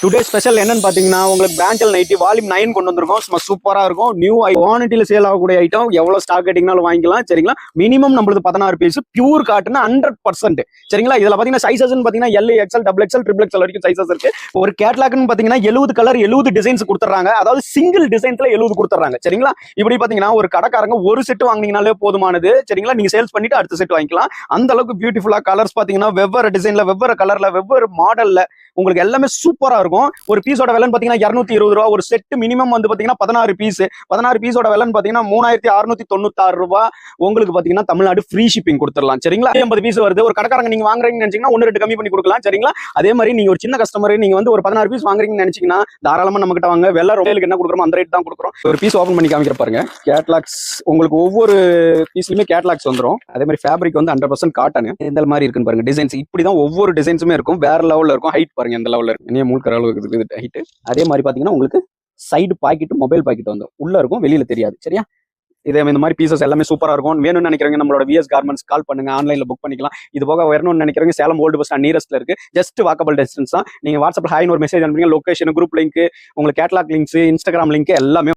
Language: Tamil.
டுடே ஸ்பெஷல் என்னன்னு பாத்தீங்கன்னா உங்களுக்கு பிராஞ்சல் நைட்டி வால்யூம் 9 கொண்டு வந்திருக்கோம். சும்மா சூப்பரா இருக்கும். நியூ குவான்டிட்டியில சேல் ஆகக்கூடிய ஐட்டம். எவ்வளவு ஸ்டாக் கேட்டிங்கனாலும் வாங்கிக்கலாம். சரிங்களா? மினிமம் நம்மளுக்கு 16 பீஸ் பியூர் காட்டன் 100%. சரிங்களா? இதுல பாத்தீங்கன்னா சைசஸ் பாத்தீங்கன்னா L, XL, double XL, triple XL வரைக்கும் சைசஸ் இருக்கு. ஒரு கேட்லாக்னு பாத்தீங்கன்னா 70 கலர் 70 டிசைன்ஸ் கொடுத்துறாங்க. அதாவது சிங்கிள் டிசைன்ஸ்ல 70 கொடுத்துறாங்க. சரிங்களா? இப்படி பாத்தீங்கன்னா ஒரு கடைக்காரங்க ஒரு செட் வாங்கினீங்கனாலே போதுமானது. சரிங்களா? நீங்க சேல்ஸ் பண்ணிட்டு அடுத்த செட் வாங்கிக்கலாம். அந்த அளவுக்கு பியூட்டிஃபுல்லா கலர்ஸ் பாத்தீங்கன்னா வெவ்வேறு டிசைன்ல, வெவ்வேறு கலர்ல, வெவ்வேறு மாடல்ல உங்களுக்கு எல்லாமே சூப்பரா இருக்கும். ஒரு பீஸோட விலை பாத்தீங்கன்னா 220 ரூபா. ஒரு செட் மினிமம் பாத்தீங்கன்னா 16 பீஸ். 16 பீஸோட விலை பாத்தீங்கன்னா 3696 ரூபாய். உங்களுக்கு பாத்தீங்கன்னா தமிழ்நாடு ஃப்ரீ ஷிப்பிங் கொடுத்துடலாம். சரிங்களா? 50 பீஸ் வருது. ஒரு கடைக்காரங்க நீங்க வாங்குறீங்கன்னு நினைச்சீங்கன்னா 1-2 கம்மி பண்ணி கொடுக்கலாம். சரிங்களா? அதே மாதிரி நீங்க ஒரு சின்ன கஸ்டமர், நீங்க ஒரு 16 பீஸ் வாங்குறீங்கன்னு நினைச்சீங்கன்னா தாராளமா நம்ம கிட்ட வாங்க. வெள்ள ரோலுக்கு என்ன கொடுக்குறோம் அந்த ரேட் தான் கொடுக்குறோம். ஒரு பீஸ் ஓபன் பண்ணி காமிக்கிற பாருங்க. கேட்லாக்ஸ் உங்களுக்கு ஒவ்வொரு பீஸ்லயுமே கேட்லாக்ஸ் வந்துரும். அதே மாதிரி ஃபேப்ரிக் 100% காட்டன். இந்த மாதிரி இருக்குன்னு பாருங்க. டிசைன்ஸ் இப்படிதான் ஒவ்வொரு டிசைன்ஸுமே இருக்கும். வேற லெவல்ல இருக்கும். ஹைட் பாருங்க எந்த லெவல்ல இருக்கு. முழுக்கிற அளவுக்கு இருக்குது ஹைட். அதே மாதிரி பாத்தீங்கன்னா உங்களுக்கு சைடு பாக்கெட், மொபைல் பாக்கெட் வந்து உள்ள இருக்கும், வெளியில தெரியாது. சரியா? இதே இந்த மாதிரி பீசஸ் எல்லாமே சூப்பரா இருக்கும். வேணும்னு நினைக்கிறவங்க நம்மளோட விஎஸ் கார்மெண்ட்ஸ் கால் பண்ணுங்க. ஆன்லைன்ல புக் பண்ணிக்கலாம். இது போக வரணும்னு நினைக்கிறவங்க சேலம் ஓல்டு பஸ் ஸ்டாண்ட் நியரஸ்ட்ல இருக்கு. ஜஸ்ட் வாக்கபிள் டிஸ்டன்ஸ் தான். நீங்க வாட்ஸ்அப்ல ஹாய்னு ஒரு மெசேஜ் அனுப்புங்க. லொகேஷன், குரூப் லிங்க், உங்களுக்கு கேட்லாக் லிங்க்ஸ், இன்ஸ்டாகிராம் லிங்க் எல்லாமே